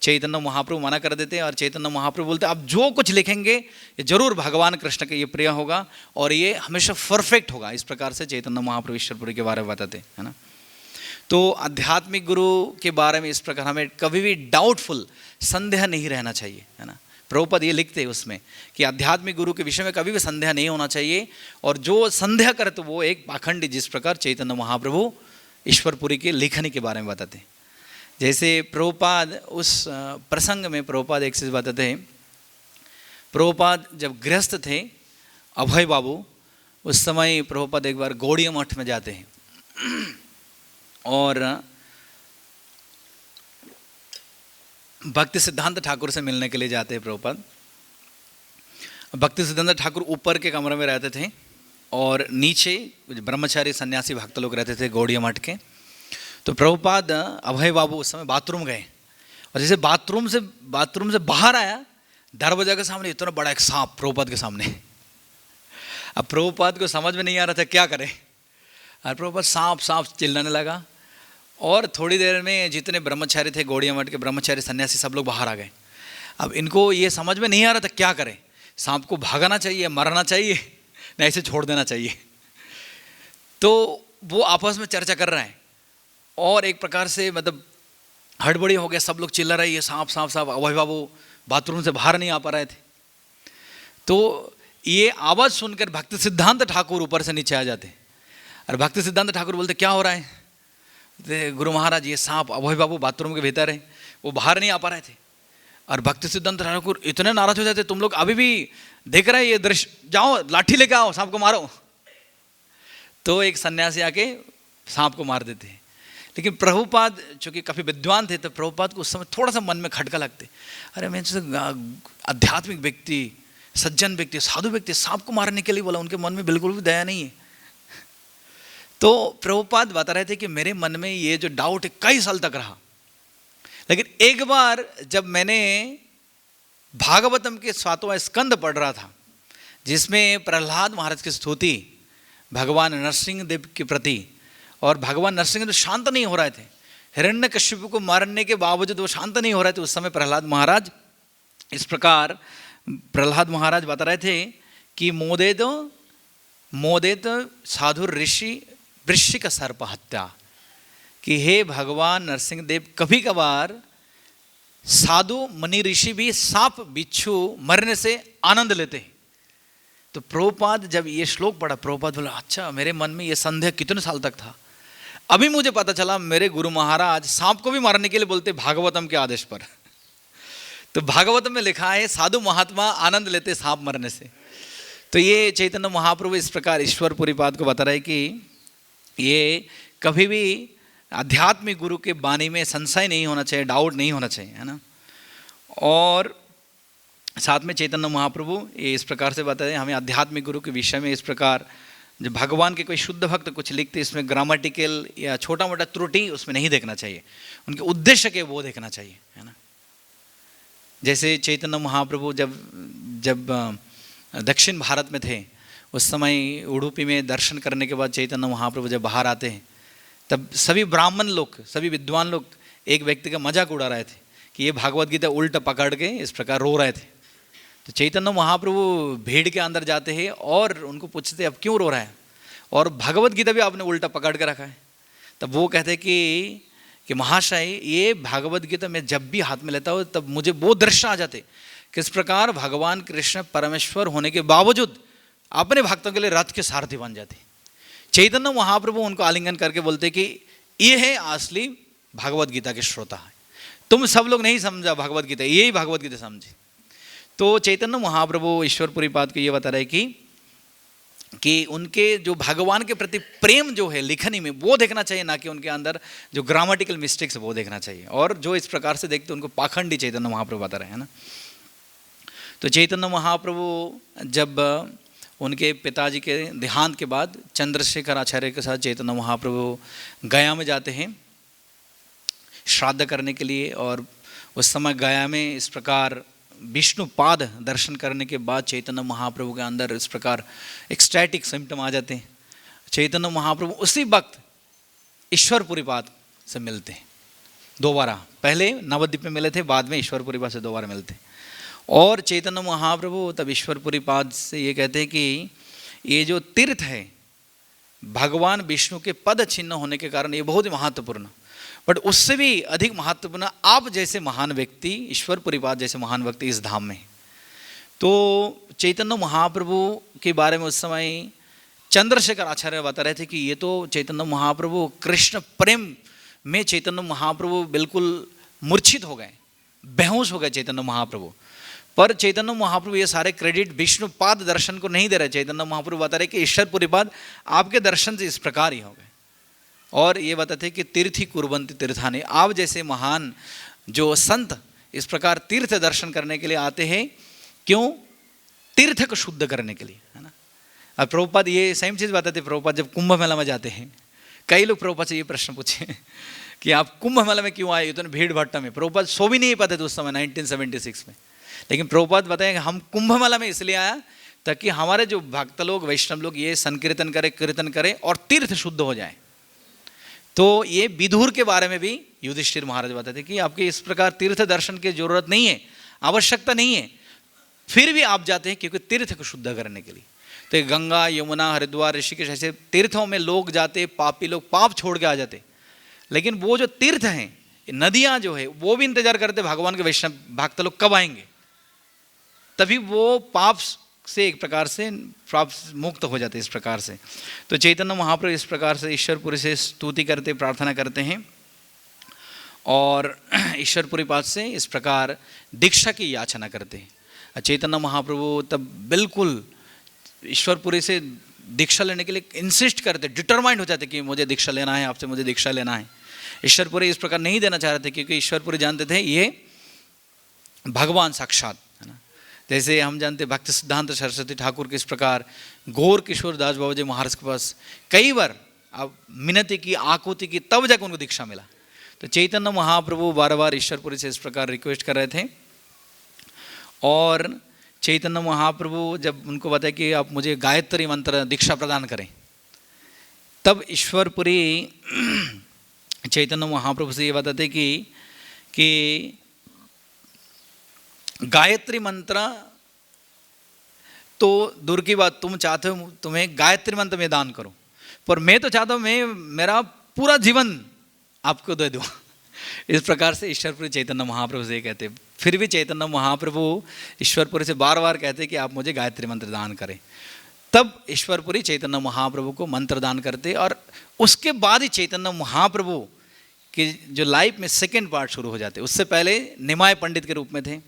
चैतन्य महाप्रभु मना कर देते हैं। और चैतन्य महाप्रभु बोलते हैं आप जो कुछ लिखेंगे ये जरूर भगवान कृष्ण के ये प्रिय होगा और ये हमेशा परफेक्ट होगा। इस प्रकार से चैतन्य महाप्रभु ईश्वरपुरी के बारे में बताते हैं ना। तो आध्यात्मिक गुरु के बारे में इस प्रकार हमें कभी भी डाउटफुल, संदेह नहीं रहना चाहिए, है ना। प्रभुपद ये लिखते हैं उसमें कि आध्यात्मिक गुरु के विषय में कभी भी संदेह नहीं होना चाहिए। और जो संदेह करे तो वो एक पाखंडी, जिस प्रकार चैतन्य महाप्रभु ईश्वरपुरी के लेखनी के बारे में बताते हैं। जैसे प्रभुपाद उस प्रसंग में प्रभुपाद एक चीज़ बताते हैं। प्रभुपाद जब गृहस्थ थे अभय बाबू, उस समय प्रभुपाद एक बार गौड़िया मठ में जाते हैं और भक्ति सिद्धांत ठाकुर से मिलने के लिए जाते हैं प्रभुपाद। भक्ति सिद्धांत ठाकुर ऊपर के कमरे में रहते थे और नीचे ब्रह्मचारी सन्यासी भक्त लोग रहते थे गौड़िया मठ के। तो प्रभुपाद अभय बाबू उस समय बाथरूम गए और जैसे बाथरूम से बाहर आया, दरवाजा के सामने इतना बड़ा एक सांप प्रभुपाद के सामने। अब प्रभुपाद को समझ में नहीं आ रहा था क्या करे, और प्रभुपाद सांप सांप चिल्लाने लगा। और थोड़ी देर में जितने ब्रह्मचारी थे गौड़िया मठ के, ब्रह्मचारी सन्यासी सब लोग बाहर आ गए। अब इनको ये समझ में नहीं आ रहा था क्या करें। सांप को भागाना चाहिए, मरना चाहिए, नहीं ऐसे छोड़ देना चाहिए। तो वो आपस में चर्चा कर रहे हैं और एक प्रकार से मतलब हड़बड़ी हो गया, सब लोग चिल्ला रहे ये सांप सांप सांप। अभय बाबू बाथरूम से बाहर नहीं आ पा रहे थे। तो ये आवाज़ सुनकर भक्ति सिद्धांत ठाकुर ऊपर से नीचे आ जाते और भक्ति सिद्धांत ठाकुर बोलते क्या हो रहा है? गुरु महाराज ये सांप, अभय बाबू बाथरूम के भीतर है, वो बाहर नहीं आ पा रहे थे। और भक्ति सिद्धांत ठाकुर इतने नाराज हो जाते, तुम लोग अभी भी देख रहे हैं ये दृश्य, जाओ लाठी लेके आओ, सांप को मारो। तो एक सन्यासी आके सांप को मार देते हैं। लेकिन प्रभुपाद चूंकि काफ़ी विद्वान थे, तो प्रभुपाद को उस समय थोड़ा सा मन में खटका लगते, अरे मैं आध्यात्मिक व्यक्ति, सज्जन व्यक्ति, साधु व्यक्ति सांप को मारने के लिए बोला, उनके मन में बिल्कुल भी दया नहीं है। तो प्रभुपाद बता रहे थे कि मेरे मन में ये जो डाउट है कई साल तक रहा, लेकिन एक बार जब मैंने भागवतम के 7वां स्कंद पढ़ रहा था, जिसमें प्रहलाद महाराज की स्तुति भगवान नरसिंह देव के प्रति, और भगवान नरसिंह तो शांत नहीं हो रहे थे, हिरण्यकश्यप को मारने के बावजूद वो शांत नहीं हो रहे थे। उस समय प्रहलाद महाराज इस प्रकार प्रहलाद महाराज बता रहे थे कि मोदेत साधु ऋषि वृश्चिक सर्प हत्या, कि हे भगवान नरसिंह देव कभी कभार साधु मुनि ऋषि भी सांप बिच्छू मरने से आनंद लेते हैं। तो प्रभुपाद जब ये श्लोक पढ़ा, प्रभुपाद बोला अच्छा, मेरे मन में ये संदेह कितने साल तक था, अभी मुझे पता चला मेरे गुरु महाराज सांप को भी मारने के लिए बोलते भागवतम के आदेश पर। तो भागवतम में लिखा है साधु महात्मा आनंद लेते सांप मरने से। तो ये चैतन्य महाप्रभु इस प्रकार ईश्वर पुरीपाद को बता रहे कि ये कभी भी आध्यात्मिक गुरु के वाणी में संशय नहीं होना चाहिए, डाउट नहीं होना चाहिए, है ना। और साथ में चैतन्य महाप्रभु ये इस प्रकार से बताते हैं हमें आध्यात्मिक गुरु के विषय में, इस प्रकार जब भगवान के कोई शुद्ध भक्त कुछ लिखते इसमें ग्रामेटिकल या छोटा मोटा त्रुटि उसमें नहीं देखना चाहिए, उनके उद्देश्य के वो देखना चाहिए, है ना। जैसे चैतन्य महाप्रभु जब दक्षिण भारत में थे, उस समय उडुपी में दर्शन करने के बाद चैतन्य महाप्रभु जब बाहर आते हैं, तब सभी ब्राह्मण लोग, सभी विद्वान लोग एक व्यक्ति का मजाक उड़ा रहे थे कि ये भागवत गीता उल्ट पकड़ के इस प्रकार रो रहे थे। तो चैतन्य महाप्रभु भीड़ के अंदर जाते हैं और उनको पूछते अब क्यों रो रहा है, और भगवत गीता भी आपने उल्टा पकड़ के रखा है। तब वो कहते कि महाशय ये भागवत गीता मैं जब भी हाथ में लेता हूँ तब मुझे वो दृश्य आ जाते किस प्रकार भगवान कृष्ण परमेश्वर होने के बावजूद अपने भक्तों के लिए रथ के सारथी बन जाते। चैतन्य महाप्रभु उनको आलिंगन करके बोलते कि ये है असली भागवत गीता के श्रोता है, तुम सब लोग नहीं समझा भगवत गीता, यही भगवत गीता समझे। तो चैतन्य महाप्रभु ईश्वरपुरीपाद को ये बता रहे कि उनके जो भगवान के प्रति प्रेम जो है लिखनी में वो देखना चाहिए, ना कि उनके अंदर जो ग्रामेटिकल मिस्टेक्स वो देखना चाहिए। और जो इस प्रकार से देखते उनको पाखंडी चैतन्य महाप्रभु बता रहे हैं ना। तो चैतन्य महाप्रभु जब उनके पिताजी के देहांत के बाद चंद्रशेखर आचार्य के साथ चैतन्य महाप्रभु गया में जाते हैं श्राद्ध करने के लिए, और उस समय गया में इस प्रकार विष्णुपाद दर्शन करने के बाद चैतन्य महाप्रभु के अंदर इस प्रकार एक्सटैटिक सिम्टम आ जाते हैं। चैतन्य महाप्रभु उसी वक्त ईश्वरपुरीपाद से मिलते हैं दोबारा, पहले नवद्वीप में मिले थे, बाद में ईश्वरपुरीपाद से दोबारा मिलते हैं। और चैतन्य महाप्रभु तब ईश्वरपुरीपाद से ये कहते हैं कि ये जो तीर्थ है भगवान विष्णु के पद चिन्ह होने के कारण ये बहुत ही महत्वपूर्ण, बट उससे भी अधिक महत्वपूर्ण आप जैसे महान व्यक्ति, ईश्वरपुरीपाद जैसे महान व्यक्ति इस धाम में। तो चैतन्य महाप्रभु के बारे में उस समय चंद्रशेखर आचार्य बता रहे थे कि ये तो चैतन्य महाप्रभु कृष्ण प्रेम में चैतन्य महाप्रभु बिल्कुल मूर्छित हो गए, बेहोश हो गए चैतन्य महाप्रभु। पर चैतन्य महाप्रभु ये सारे क्रेडिट विष्णुपाद दर्शन को नहीं दे रहे। चैतन्य महाप्रभु बता रहे कि ईश्वरपुरीपाद आपके दर्शन से इस प्रकार ही हो गए, और ये बताते कि तीर्थी कुर्बन्ति तीर्थानि, आप जैसे महान जो संत इस प्रकार तीर्थ दर्शन करने के लिए आते हैं, क्यों? तीर्थ को शुद्ध करने के लिए, है ना। और प्रभुपाद ये सेम चीज़ बताते, प्रभुपाद जब कुंभ मेला में जाते हैं, कई लोग प्रभुपाद से ये प्रश्न पूछे कि आप कुंभ मेला में क्यों आए इतने भीड़ भट्टा में। प्रभुपाद सो भी नहीं पाते थे उस समय 1976 में, लेकिन प्रभुपाद बताएं कि हम कुंभ मेला में इसलिए आया ताकि हमारे जो भक्त लोग, वैष्णव लोग ये संकीर्तन करें, कीर्तन करें और तीर्थ शुद्ध हो जाए। तो ये विदुर के बारे में भी युधिष्ठिर महाराज बताते कि आपके इस प्रकार तीर्थ दर्शन की जरूरत नहीं है, आवश्यकता नहीं है, फिर भी आप जाते हैं क्योंकि तीर्थ को शुद्ध करने के लिए। तो गंगा, यमुना, हरिद्वार, ऋषिकेश ऐसे तीर्थों में लोग जाते, पापी लोग पाप छोड़ के आ जाते। लेकिन वो जो तीर्थ हैं, नदियां जो है, वो भी इंतजार करते भगवान के वैष्णव भक्त लोग कब आएंगे, तभी वो पाप से एक प्रकार से पाप मुक्त हो जाते इस प्रकार से। तो चैतन्य महाप्रभु इस प्रकार से ईश्वरपुरी से स्तुति करते, प्रार्थना करते हैं और ईश्वरपुरी पाद से इस प्रकार दीक्षा की याचना करते हैं। चैतन्य महाप्रभु तब बिल्कुल ईश्वरपुरी से दीक्षा लेने के लिए इंसिस्ट करते, डिटरमाइंड हो जाते कि मुझे दीक्षा लेना है, आपसे मुझे दीक्षा लेना है। ईश्वरपुरी इस प्रकार नहीं देना चाह रहे थे क्योंकि ईश्वरपुरी जानते थे ये भगवान साक्षात है ना। जैसे हम जानते भक्ति सिद्धांत सरस्वती ठाकुर के इस प्रकार गौर किशोर दास बाबा जी महाराज के पास कई बार अब मिनती की, आकुति की, तब जाकर उनको दीक्षा मिला। तो चैतन्य महाप्रभु बार बार ईश्वरपुरी से इस प्रकार रिक्वेस्ट कर रहे थे और चैतन्य महाप्रभु जब उनको बताया कि आप मुझे गायत्री मंत्र दीक्षा प्रदान करें, तब ईश्वरपुरी चैतन्य महाप्रभु से ये बताते कि गायत्री मंत्र तो दूर की बात, तुम चाहते हो तुम्हें गायत्री मंत्र में दान करूं, पर मैं तो चाहता हूं मैं मेरा पूरा जीवन आपको दे दूं। इस प्रकार से ईश्वरपुरी चैतन्य महाप्रभु से कहते। फिर भी चैतन्य महाप्रभु ईश्वरपुरी से बार बार कहते कि आप मुझे गायत्री मंत्र दान करें। तब ईश्वरपुरी चैतन्य महाप्रभु को मंत्र दान करते और उसके बाद ही चैतन्य महाप्रभु की जो लाइफ में सेकेंड पार्ट शुरू हो जाते। उससे पहले निमाय पंडित के रूप में थे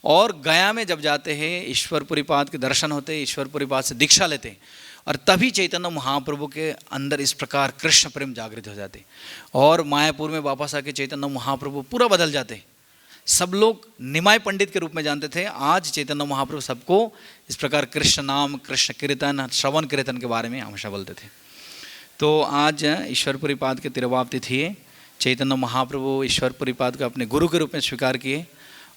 और गया में जब जाते हैं ईश्वरपुरी पाद के दर्शन होते, ईश्वरपुरी पाद से दीक्षा लेते और तभी चैतन्य महाप्रभु के अंदर इस प्रकार कृष्ण प्रेम जागृत हो जाते और मायापुर में वापस आके चैतन्य महाप्रभु पूरा बदल जाते। सब लोग निमाय पंडित के रूप में जानते थे, आज चैतन्य महाप्रभु सबको इस प्रकार कृष्ण नाम, कृष्ण कीर्तन, श्रवण कीर्तन के बारे में हमेशा बोलते थे। तो आज ईश्वरपुरी पाद के तिरुवाव तिथि है। चैतन्य महाप्रभु ईश्वरपुरी पाद को अपने गुरु के रूप में स्वीकार किए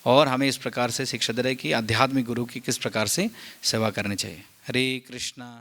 और हमें इस प्रकार से शिक्षा दे रहे कि आध्यात्मिक गुरु की किस प्रकार से सेवा करनी चाहिए। हरे कृष्णा।